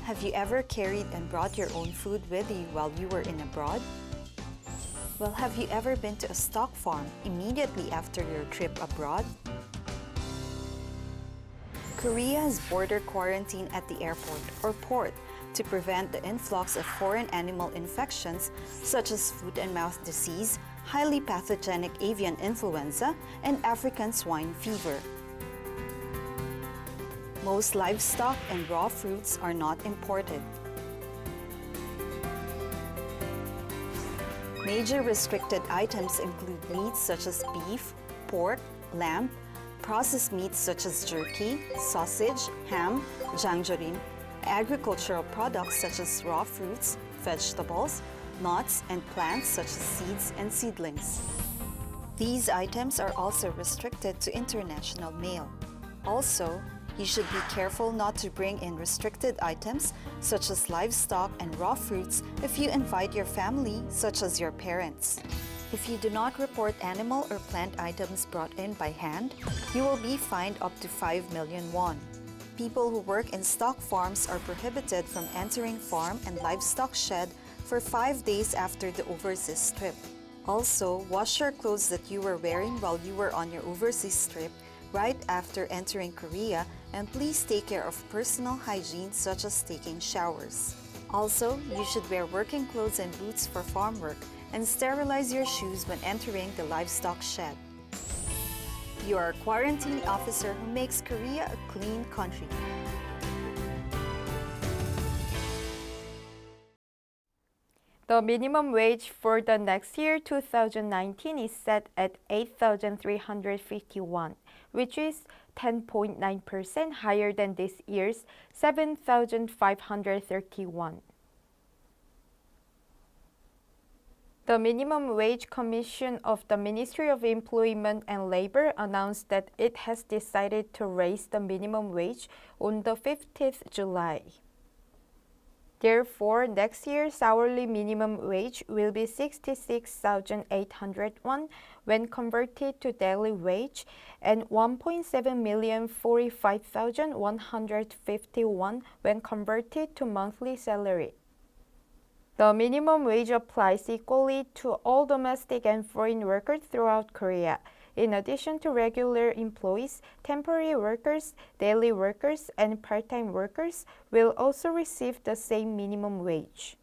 Have you ever carried and brought your own food with you while you were in abroad? Well, have you ever been to a stock farm immediately after your trip abroad? Korea has border quarantine at the airport or port to prevent the influx of foreign animal infections such as foot and mouth disease, highly pathogenic avian influenza, and African swine fever. Most livestock and raw fruits are not imported. Major restricted items include meats such as beef, pork, lamb, processed meats such as jerky, sausage, ham, jangjorim, agricultural products such as raw fruits, vegetables, nuts, and plants such as seeds and seedlings. These items are also restricted to international mail. Also, you should be careful not to bring in restricted items such as livestock and raw fruits if you invite your family, such as your parents. If you do not report animal or plant items brought in by hand, you will be fined up to 5 million won. People who work in stock farms are prohibited from entering farm and livestock shed for 5 days after the overseas trip. Also, wash your clothes that you were wearing while you were on your overseas trip right after entering Korea, and please take care of personal hygiene such as taking showers. Also, you should wear working clothes and boots for farm work and sterilize your shoes when entering the livestock shed. You are a quarantine officer who makes Korea a clean country. The minimum wage for the next year, 2019, is set at 8,351, which is 10.9% higher than this year's 7,531. The Minimum Wage Commission of the Ministry of Employment and Labor announced that it has decided to raise the minimum wage on the 15th July. Therefore, next year's hourly minimum wage will be 66,800 won when converted to daily wage and 1.7 million 45,150 won when converted to monthly salary. The minimum wage applies equally to all domestic and foreign workers throughout Korea. In addition to regular employees, temporary workers, daily workers, and part-time workers will also receive the same minimum wage.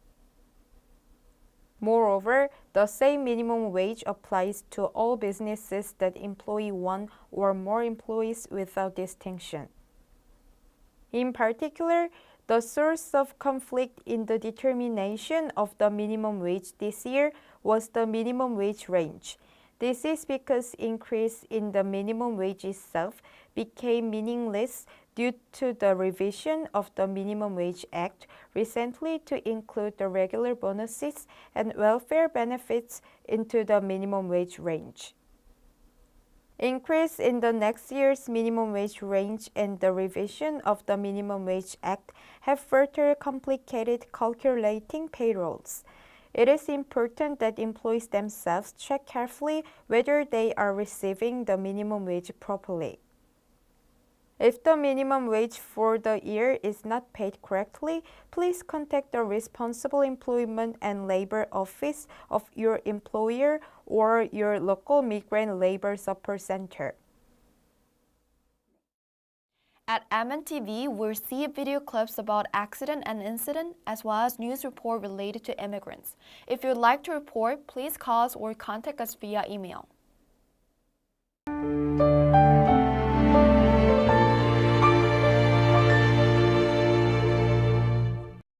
Moreover, the same minimum wage applies to all businesses that employ one or more employees without distinction. In particular, the source of conflict in the determination of the minimum wage this year was the minimum wage range. This is because increase in the minimum wage itself became meaningless due to the revision of the Minimum Wage Act recently to include the regular bonuses and welfare benefits into the minimum wage range. Increase in the next year's minimum wage range and the revision of the Minimum Wage Act have further complicated calculating payrolls. It is important that employees themselves check carefully whether they are receiving the minimum wage properly. If the minimum wage for the year is not paid correctly, please contact the responsible employment and labor office of your employer or your local migrant labor support center. At MNTV, we'll see video clips about accident and incident, as well as news report related to immigrants. If you'd like to report, please call us or contact us via email.